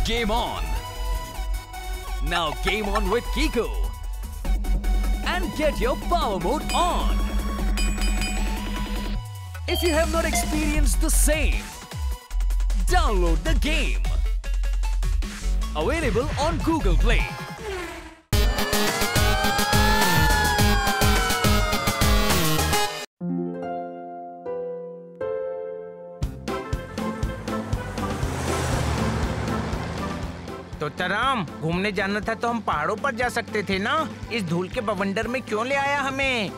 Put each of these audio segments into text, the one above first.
Game on! Now game on with Kiko and get your power mode on. If you have not experienced the same, download the game. Available on Google Play. Totaram, घूमने जाना था तो हम पहाड़ों पर जा सकते थे ना। इस धूल के बवंडर में क्यों ले आया हमें?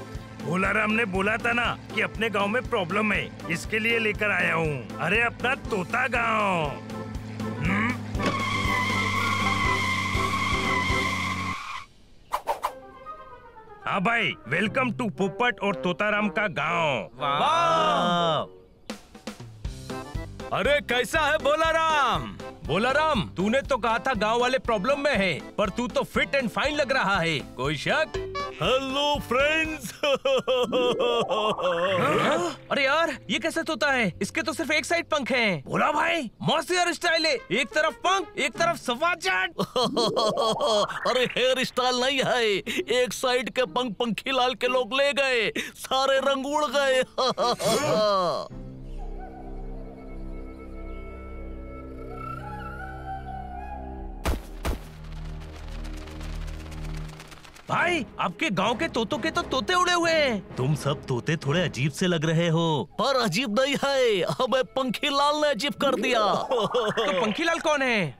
भोलाराम ने बोला था ना कि अपने गांव में प्रॉब्लम है, इसके लिए लेकर आया हूँ। अरे अपना तोता गांव। हाँ भाई, वेलकम टू पोपट और तोताराम का गांव। वाह! अरे कैसा है बोलाराम? बोलाराम, तूने तो कहा था गांव वाले प्रॉब्लम में है, पर तू तो फिट एंड फाइन लग रहा है। कोई शक? Hello friends. अरे यार, ये कैसे तोता है? इसके तो सिर्फ एक साइड पंख हैं। बोला भाई, मस्त हेयर स्टाइल है। एक तरफ पंख, एक तरफ सफा चाट। अरे हेयर स्टाइल नहीं है, एक साइड के पंख पंखीलाल के लोग ले गए, सारे रंग उड़ गए। भाई, आपके गांव के तोतों के तो तोते उड़े हुए हैं। तुम सब तोते थोड़े अजीब से लग रहे हो। पर अजीब नहीं है, हमें पंखीलाल ने अजीब कर दिया। तो पंखीलाल कौन है?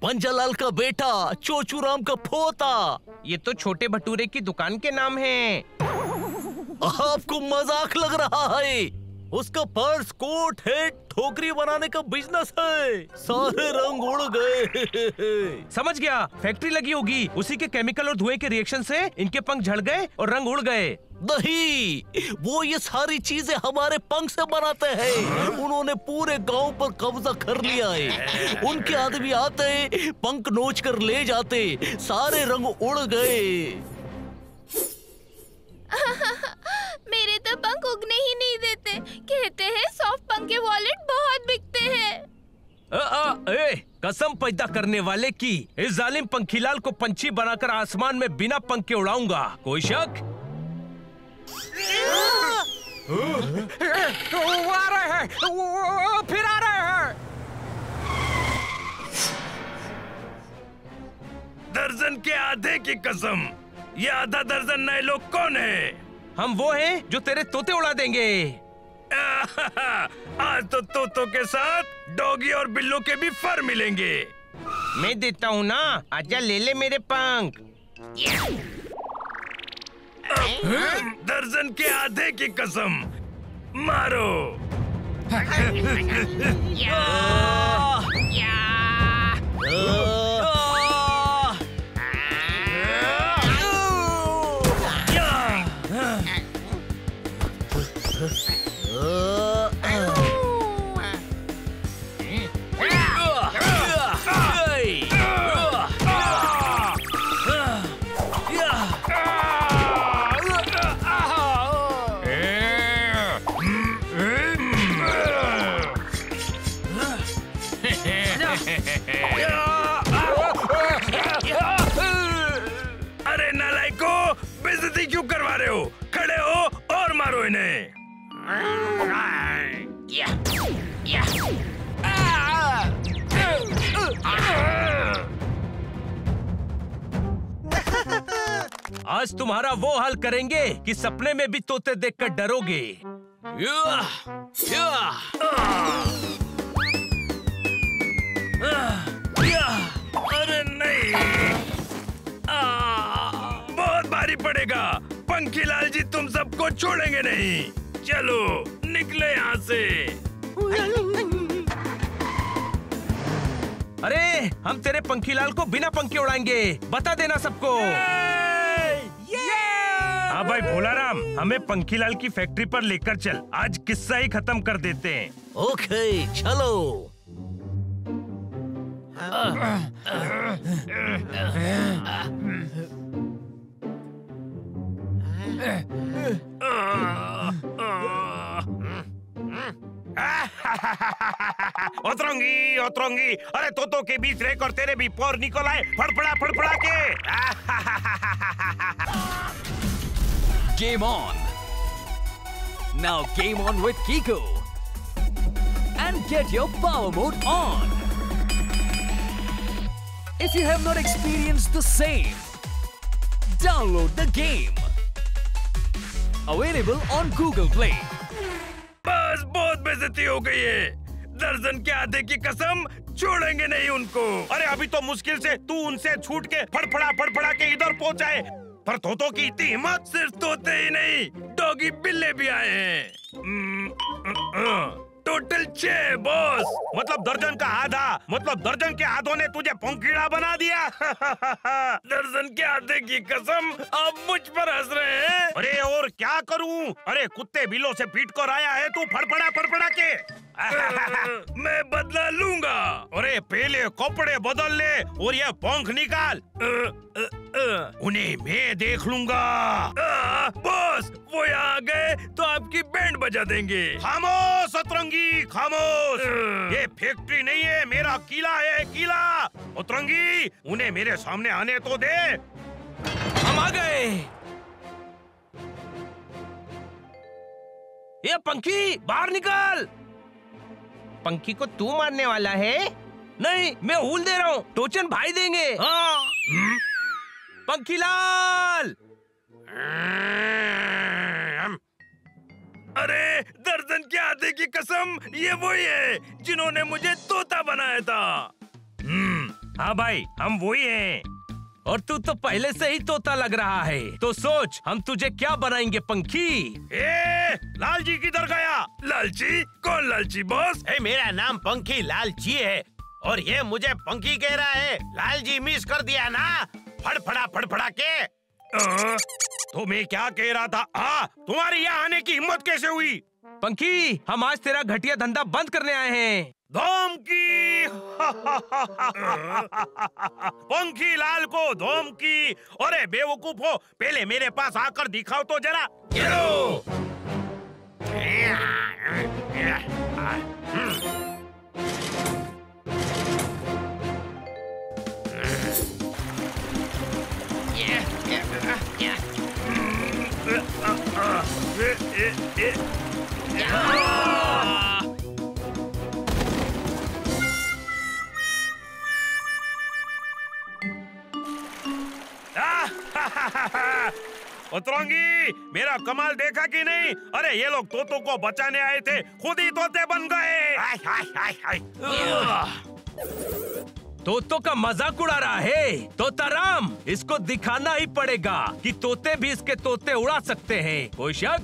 पंजालाल का बेटा, चोचूराम का पोता। ये तो छोटे भटूरे की दुकान के नाम है। आपको मजाक लग रहा है? उसका पर्स, कोट, हेड, ठोकरी बनाने का बिजनेस है। सारे रंग उड़ गए। समझ गया, फैक्ट्री लगी होगी। उसी के केमिकल और धुएं के रिएक्शन से इनके पंख झड़ गए और रंग उड़ गए। नहीं, वो ये सारी चीजें हमारे पंख से बनाते हैं। उन्होंने पूरे गांव पर कब्जा कर लिया है। उनके आदमी आते, पंख नोच कर ले जाते, सारे रंग उड़ गए। मेरे तो पंख उगने ही नहीं देते। कहते हैं सॉफ्ट पंख के वॉलेट बहुत बिकते हैं। कसम पैदा करने वाले की, इस जालिम पंखीलाल को पंछी बनाकर आसमान में बिना पंख के उड़ाऊंगा। कोई शक? वो आ रहे हैं, वो फिर आ रहे हैं। दर्जन के आधे की कसम, ये आधा दर्जन नए लोग कौन है? हम वो हैं जो तेरे तोते उड़ा देंगे। आज तो तोतों के साथ डॉगी और बिल्लों के भी फर मिलेंगे। मैं देता हूँ ना, आजा ले ले मेरे पंख। दर्जन के आधे की कसम, मारो। अरे नालायको, बेइज्जती क्यों करवा रहे हो? खड़े हो और मारो इन्हें। आज तुम्हारा वो हाल करेंगे कि सपने में भी तोते देखकर डरोगे। अरे नहीं, बहुत भारी पड़ेगा। पंखीलाल जी तुम सबको छोड़ेंगे नहीं। चलो निकले यहाँ से। अरे, हम तेरे पंखीलाल को बिना पंख के उड़ाएंगे, बता देना सबको। हाँ भाई भोलाराम, हमें पंखीलाल की फैक्ट्री पर लेकर चल। आज किस्सा ही खत्म कर देते हैं। ओके, चलो। ओतरंगी ओतरंगी, अरे तोतों के बीच रहकर तेरे भी पोर निकल आए फड़फड़ा के। Game on! Now game on with Kiko and get your power mode on. If you have not experienced the same, download the game. Available on Google Play. बस बहुत बेइज्जती हो गई है। दर्जन के आधे की कसम, छोड़ेंगे नहीं उनको। अरे अभी तो मुश्किल से तू उनसे छूट के फड़फड़ा के इधर पहुंचाए, पर तोतों की इतनी हिम्मत। सिर्फ तोते ही नहीं, डॉगी बिल्ले भी आए हैं। टोटल 6 बॉस, मतलब दर्जन का आधा, मतलब दर्जन के आधों ने तुझे पंखीड़ा बना दिया। दर्जन के आधे की कसम, आप मुझ पर हंस रहे हैं। अरे और क्या करूं? अरे कुत्ते बिल्लों से पीट कर आया है तू फड़फड़ा के। मैं बदला लूंगा। अरे पहले कपड़े बदल ले और ये पंख निकाल। उन्हें मैं देख लूंगा। बॉस, वो यहाँ आ गए तो आपकी बैंड बजा देंगे। खामोश सतरंगी, खामोश। ये फैक्ट्री नहीं है, मेरा किला है, किला। सतरंगी, उन्हें मेरे सामने आने तो दे। हम आ गए। ये पंखी, बाहर निकल। पंखी को तू मारने वाला है? नहीं, मैं हूल दे रहा हूँ, टोचन भाई देंगे। हाँ। पंखीलाल। अरे दर्जन के आधे की कसम, ये वही है जिन्होंने मुझे तोता बनाया था। हाँ भाई, हम वही हैं। और तू तो पहले से ही तोता लग रहा है, तो सोच हम तुझे क्या बनाएंगे पंखी। लालजी किधर गया? लालची? कौन लालची बॉस? मेरा नाम पंखी लालची है और ये मुझे पंखी कह रहा है। लालजी मिस कर दिया ना, फड़फड़ा के। तो मैं क्या कह रहा था? तुम्हारी यहाँ आने की हिम्मत कैसे हुई? पंखी, हम आज तेरा घटिया धंधा बंद करने आए हैं। धमकी। पंखी लाल को धमकी? अरे बेवकूफो, पहले मेरे पास आकर दिखाओ तो जरा। उतरंगी, मेरा कमाल देखा कि नहीं? अरे ये लोग तोतों को बचाने आए थे, खुद ही तोते बन गए। तोतों का मजाक उड़ा रहा है। तोताराम, इसको दिखाना ही पड़ेगा कि तोते भी इसके तोते उड़ा सकते हैं। कोई शक?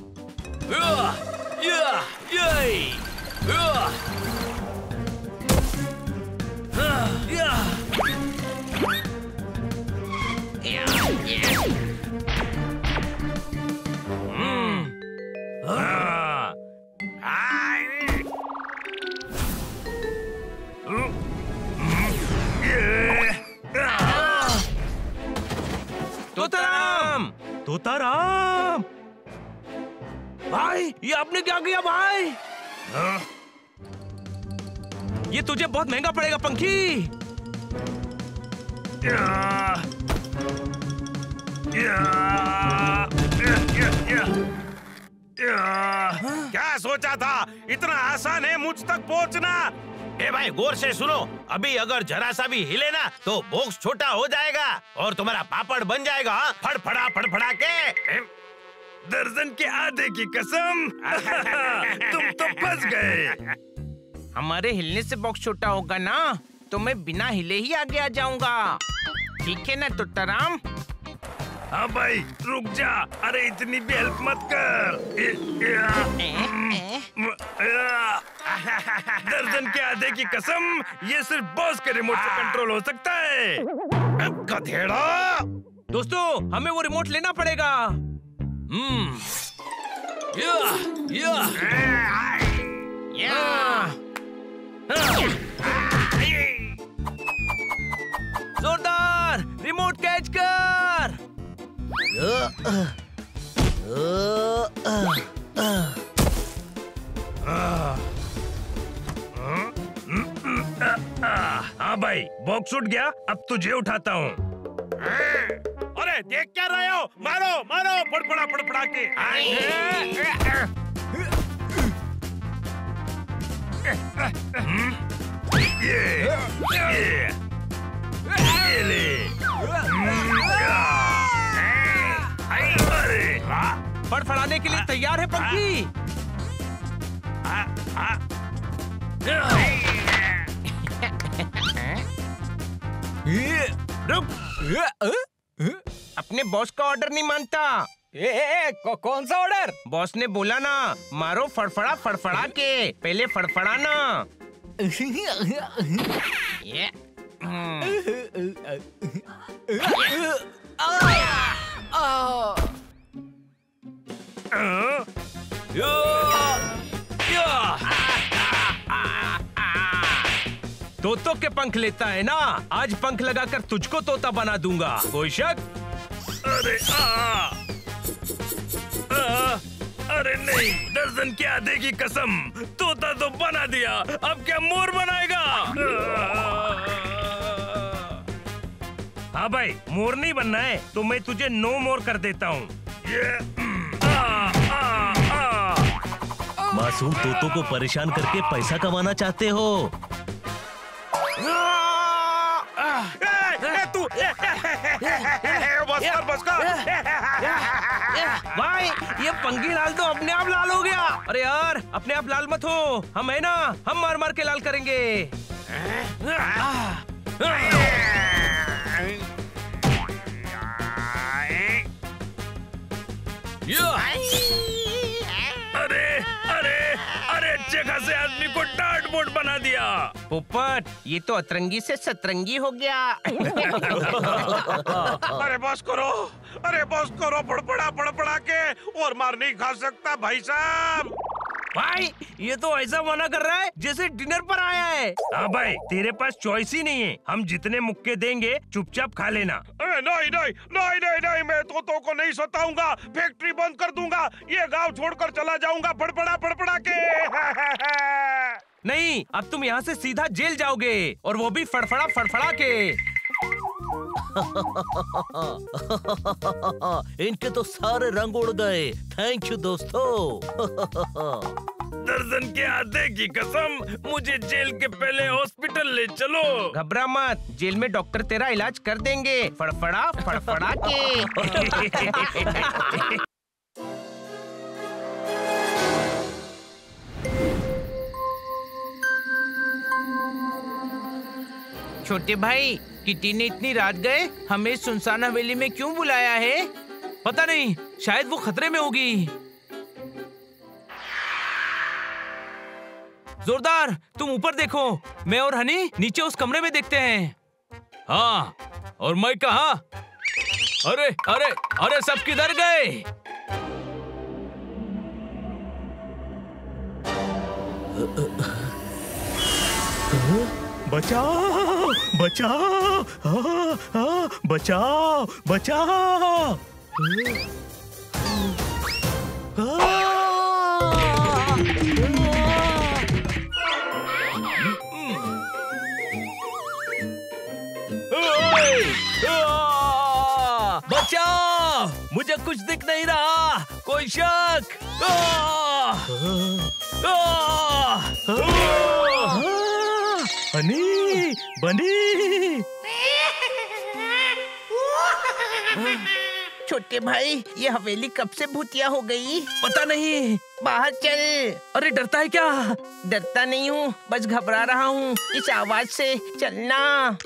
तोताराम, तोताराम भाई, ये आपने क्या किया भाई? ये तुझे बहुत महंगा पड़ेगा पंखी। क्या सोचा था इतना आसान है मुझ तक पहुंचना? ए भाई, गौर से सुनो, अभी अगर जरा सा भी हिले ना तो बॉक्स छोटा हो जाएगा और तुम्हारा पापड़ बन जाएगा। फड़फड़ा के। दर्जन के आधे की कसम। तुम तो फंस गए। हमारे हिलने से बॉक्स छोटा होगा ना, तो मैं बिना हिले ही आगे आ जाऊंगा। ठीक है ना तोताराम? हाँ भाई, रुक जा। अरे इतनी भी हेल्प मत कर। दर्जन के आधे की कसम, ये सिर्फ बॉस के रिमोट से कंट्रोल हो सकता है। गधेड़ा। दोस्तों, हमें वो रिमोट लेना पड़ेगा। जोरदार रिमोट कैच कर। भाई, बॉक्स उठ गया, अब तुझे उठाता हूँ। अरे देख क्या रहे हो? मारो मारो, फड़फड़ा फड़फड़ा के। ये ले। अरे फड़फड़ाने के लिए तैयार है पंखी? रुक, अपने बॉस का ऑर्डर नहीं मानता। कौन सा ऑर्डर? बॉस ने बोला ना, मारो फड़फड़ा फड़फड़ा के, पहले फड़फड़ाना। ये तोतों के पंख लेता है ना, आज पंख लगाकर तुझको तोता बना दूंगा, कोई शक? अरे अरे नहीं, दर्जन के आधे की कसम, तोता तो बना दिया, अब क्या मोर बनाएगा? हाँ भाई, मोर नहीं बनना है तो मैं तुझे नो मोर कर देता हूँ। मासूम तोतों को परेशान करके पैसा कमाना चाहते हो? तू बस कर। भाई, ये पंखी लाल तो अपने आप लाल हो गया। अरे यार, अपने आप लाल मत हो, हम है ना, हम मार मार के लाल करेंगे। अरे अरे अरे, अच्छे खासे आदमी को टाट बोट बना दिया। पोपट, ये तो अतरंगी से सतरंगी हो गया। अरे बस करो, अरे बस करो, फड़फड़ा फड़फड़ा के, और मार नहीं खा सकता भाई साहब। भाई, ये तो ऐसा मना कर रहा है जैसे डिनर पर आया है। हाँ भाई, तेरे पास चॉइस ही नहीं है, हम जितने मुक्के देंगे चुपचाप खा लेना। नहीं नहीं नहीं नहीं नहीं, मैं तोतों को नहीं सताऊंगा, फैक्ट्री बंद कर दूंगा, ये गांव छोड़कर चला जाऊंगा फड़फड़ा फड़फड़ा के। नहीं, अब तुम यहाँ से सीधा जेल जाओगे, और वो भी फड़फड़ा फड़फड़ा के। इनके तो सारे रंग उड़ गए। थैंक यू दोस्तों। दर्जन के आधे की कसम, मुझे जेल के पहले हॉस्पिटल ले चलो। घबरा मत, जेल में डॉक्टर तेरा इलाज कर देंगे, फड़फड़ा फड़फड़ा के। छोटे भाई, किटी ने इतनी रात गए हमें सुनसान हवेली में क्यों बुलाया है? पता नहीं, शायद वो खतरे में होगी। जोरदार, तुम ऊपर देखो, मैं और हनी नीचे उस कमरे में देखते हैं। हाँ, और मैं कहाँ? अरे अरे अरे, सब किधर गए? बचाओ बचाओ, बचाओ बचाओ। बचाओ, मुझे कुछ दिख नहीं रहा, कोई शक? हनी, बनी। छोटे भाई, ये हवेली कब से भूतिया हो गई? पता नहीं। बाहर चल। अरे डरता है क्या? डरता नहीं हूँ, बस घबरा रहा हूँ इस आवाज से। चलना।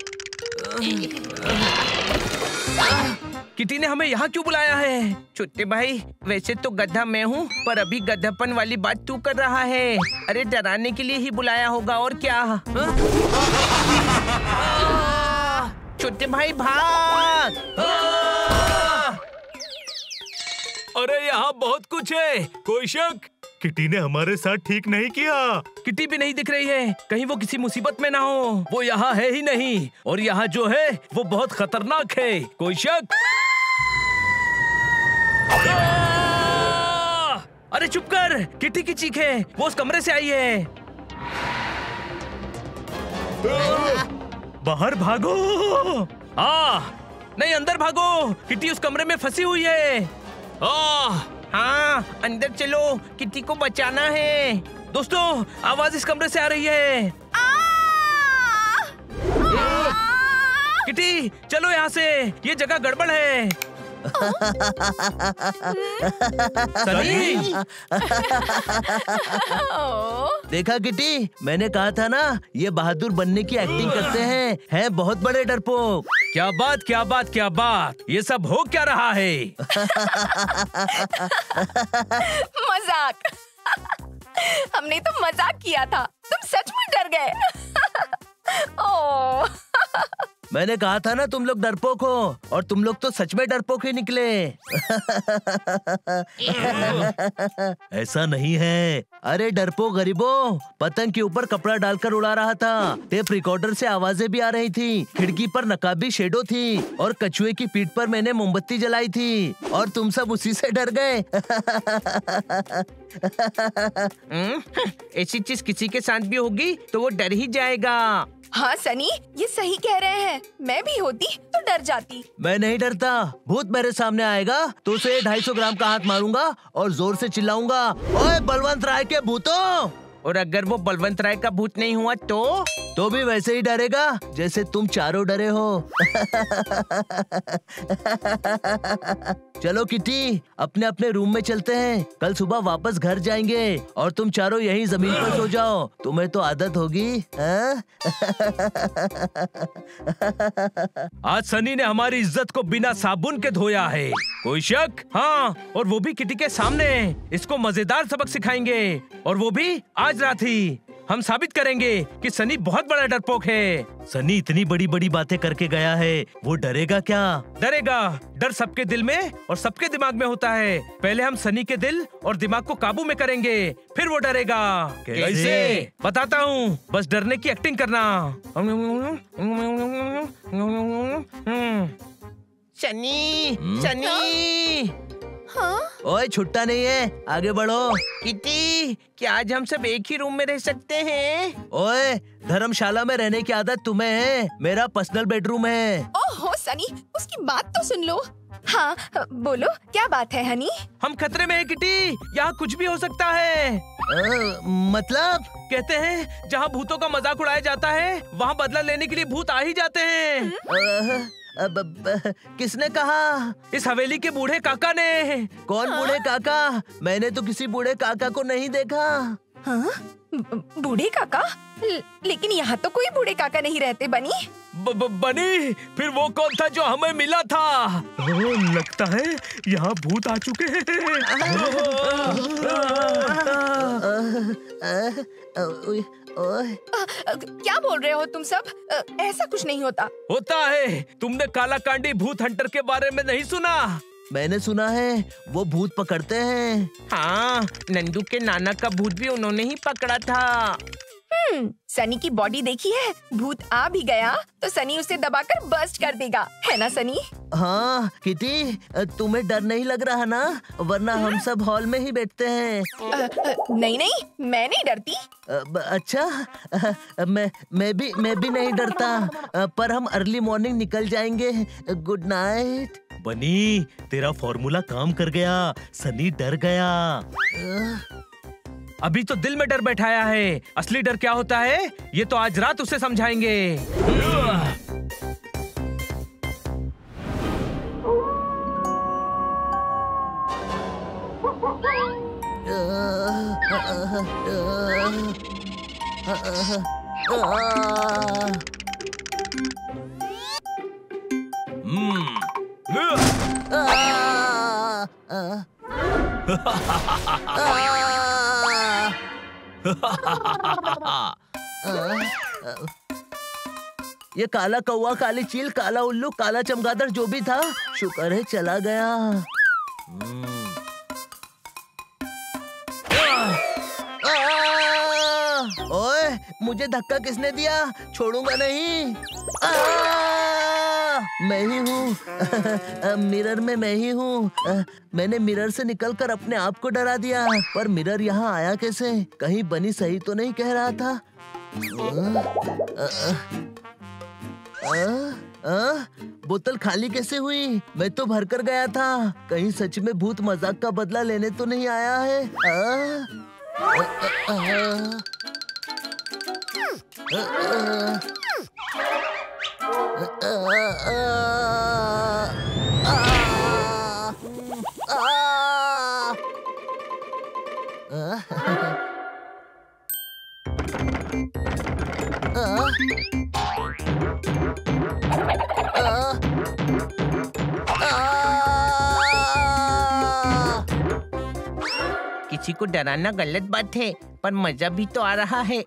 किटी ने हमें यहाँ क्यों बुलाया है? छोटे भाई, वैसे तो गधा मैं हूँ, पर अभी गधापन वाली बात तू कर रहा है। अरे डराने के लिए ही बुलाया होगा, और क्या? छोटे भाई भाग। अरे यहाँ बहुत कुछ है, कोई शक? किटी ने हमारे साथ ठीक नहीं किया। किटी भी नहीं दिख रही है, कहीं वो किसी मुसीबत में ना हो। वो यहाँ है ही नहीं, और यहाँ जो है वो बहुत खतरनाक है, कोई शक? अरे चुप कर, किटी की चीख है, वो उस कमरे से आई है। बाहर भागो। नहीं, अंदर भागो, किटी उस कमरे में फंसी हुई है। हाँ, अंदर चलो, किटी को बचाना है। दोस्तों, आवाज इस कमरे से आ रही है। किटी, चलो यहाँ से, ये जगह गड़बड़ है। सनी, देखा किटी, मैंने कहा था ना, ये बहादुर बनने की एक्टिंग करते हैं बहुत बड़े डरपोक। क्या बात, क्या बात, क्या बात, ये सब हो क्या रहा है? मजाक। हमने तो मजाक किया था, तुम सच में डर गए। ओह। मैंने कहा था ना तुम लोग डरपोक हो, और तुम लोग तो सच में डरपोक ही निकले। ऐसा नहीं है। अरे डरपोक गरीबों, पतंग के ऊपर कपड़ा डालकर उड़ा रहा था। टेप रिकॉर्डर से आवाजें भी आ रही थी, खिड़की पर नकाबी शेडो थी, और कछुए की पीठ पर मैंने मोमबत्ती जलाई थी, और तुम सब उसी से डर गए। ऐसी चीज किसी के साथ भी होगी तो वो डर ही जाएगा। हाँ सनी, ये सही कह रहे हैं। मैं भी होती तो डर जाती। मैं नहीं डरता। भूत मेरे सामने आएगा तो उसे 250 ग्राम का हाथ मारूंगा और जोर से चिल्लाऊंगा, ओए बलवंत राय के भूतों। और अगर वो बलवंत राय का भूत नहीं हुआ तो भी वैसे ही डरेगा जैसे तुम चारों डरे हो। चलो किटी, अपने अपने रूम में चलते हैं। कल सुबह वापस घर जाएंगे और तुम चारों यहीं जमीन पर सो जाओ। तुम्हें तो आदत होगी। आज सनी ने हमारी इज्जत को बिना साबुन के धोया है। कोई शक? हाँ, और वो भी किटी के सामने। इसको मजेदार सबक सिखाएंगे, और वो भी आज रात ही। हम साबित करेंगे कि सनी बहुत बड़ा डरपोक है। सनी इतनी बड़ी बड़ी बातें करके गया है, वो डरेगा क्या? डरेगा। डर सबके दिल में और सबके दिमाग में होता है। पहले हम सनी के दिल और दिमाग को काबू में करेंगे, फिर वो डरेगा। कैसे? बताता हूँ, बस डरने की एक्टिंग करना। सनी, सनी। हाँ? ओए छुट्टा नहीं है, आगे बढ़ो। किटी, क्या आज हम सब एक ही रूम में रह सकते हैं? ओए, धर्मशाला में रहने की आदत तुम्हें है, मेरा पर्सनल बेडरूम है। ओहो सनी, उसकी बात तो सुन लो। हाँ, बोलो क्या बात है हनी? हम खतरे में है किटी, यहाँ कुछ भी हो सकता है। मतलब? कहते हैं जहाँ भूतों का मजाक उड़ाया जाता है, वहाँ बदला लेने के लिए भूत आ ही जाते हैं। किसने कहा? इस हवेली के बूढ़े काका ने। कौन बूढ़े काका? मैंने तो किसी बूढ़े काका को नहीं देखा। हाँ? बूढ़े काका? लेकिन यहाँ तो कोई बूढ़े काका नहीं रहते बनी। बनी, फिर वो कौन था जो हमें मिला था? लगता है यहाँ भूत आ चुके हैं। क्या बोल रहे हो तुम सब? ऐसा कुछ नहीं होता। होता है। तुमने कालाकांडी भूत हंटर के बारे में नहीं सुना? मैंने सुना है, वो भूत पकड़ते हैं। हाँ, नंदू के नाना का भूत भी उन्होंने ही पकड़ा था। सनी की बॉडी देखी है? भूत आ भी गया तो सनी उसे दबाकर बस्ट कर देगा, है ना सनी? हाँ किटी, तुम्हें डर नहीं लग रहा ना? वरना हम सब हॉल में ही बैठते हैं। नहीं नहीं, मैं नहीं डरती। अच्छा, मैं भी नहीं डरता, पर हम अर्ली मॉर्निंग निकल जाएंगे। Good night. बनी, तेरा फॉर्मूला काम कर गया। सनी डर गया। अभी तो दिल में डर बैठाया है, असली डर क्या होता है ये तो आज रात उसे समझाएंगे। ये काला कौवा, काली चील, काला उल्लू, काला चमगादड़ जो भी था, शुक्र है चला गया। ओए, मुझे धक्का किसने दिया? छोड़ूंगा नहीं। मैं ही हूँ। मिरर में मैं ही हूँ। मैंने मिरर से निकलकर अपने आप को डरा दिया, पर मिरर यहाँ आया कैसे? कहीं बनी सही तो नहीं कह रहा था? बोतल खाली कैसे हुई? मैं तो भर कर गया था। कहीं सच में भूत मजाक का बदला लेने तो नहीं आया है? किसी को डराना गलत बात है, पर मजा भी तो आ रहा है।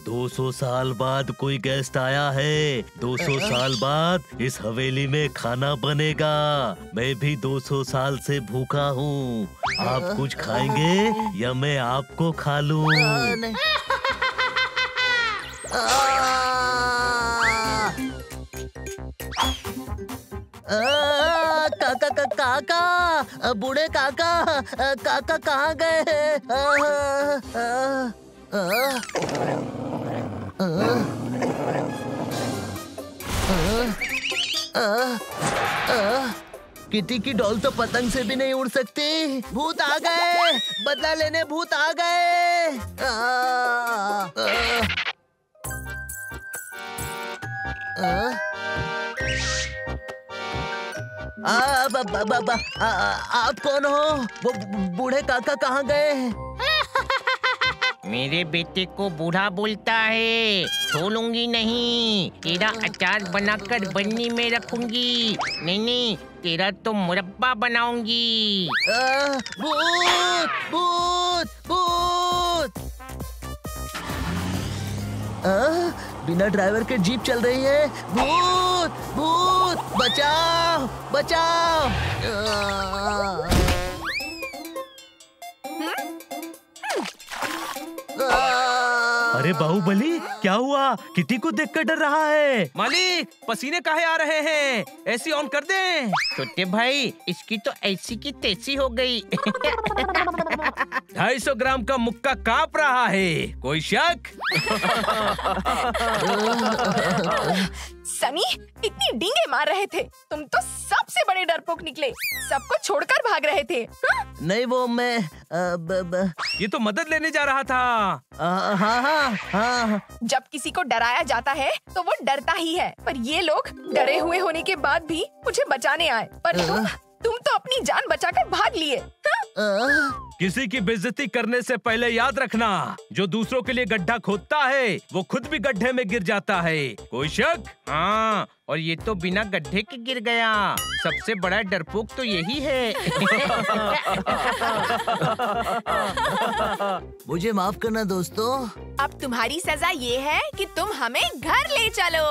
200 साल बाद कोई गेस्ट आया है। 200 साल बाद इस हवेली में खाना बनेगा। मैं भी 200 साल से भूखा हूँ। आप कुछ खाएंगे या मैं आपको खा लूं? काका काका, बूढ़े काका, काका कहाँ गए? किटी की डॉल तो पतंग से भी नहीं उड़ सकती। भूत आ गए, बदला लेने भूत आ गए। आप कौन हो? वो बूढ़े काका कहाँ गए? मेरे बेटे को बूढ़ा बोलता है, छोड़ूंगी नहीं। तेरा अचार बनाकर बन्नी में रखूंगी। नहीं, तेरा तो मुरब्बा बनाऊंगी। भूत भूत भूत! बिना ड्राइवर के जीप चल रही है। भूत भूत, बचाओ बचाओ! अरे बाहुबली, क्या हुआ? किटी को देखकर डर रहा है। मालिक, पसीने काहे आ रहे हैं? एसी ऑन कर दें। छोटे भाई, इसकी तो ऐसी की तैसी हो गई। 250 ग्राम का मुक्का कांप रहा है। कोई शक? सनी, इतनी डींगे मार रहे थे। तुम तो सबसे बड़े डरपोक निकले। सबको छोड़कर भाग रहे थे। नहीं, वो मैं ये तो मदद लेने जा रहा था। हाँ। जब किसी को डराया जाता है तो वो डरता ही है, पर ये लोग डरे हुए होने के बाद भी मुझे बचाने आए। पर तुम तो अपनी जान बचाकर भाग लिए। किसी की बेइज्जती करने से पहले याद रखना, जो दूसरों के लिए गड्ढा खोदता है वो खुद भी गड्ढे में गिर जाता है। कोई शक? हाँ, और ये तो बिना गड्ढे के गिर गया। सबसे बड़ा डरपोक तो यही है। मुझे माफ करना दोस्तों। अब तुम्हारी सजा ये है कि तुम हमें घर ले चलो।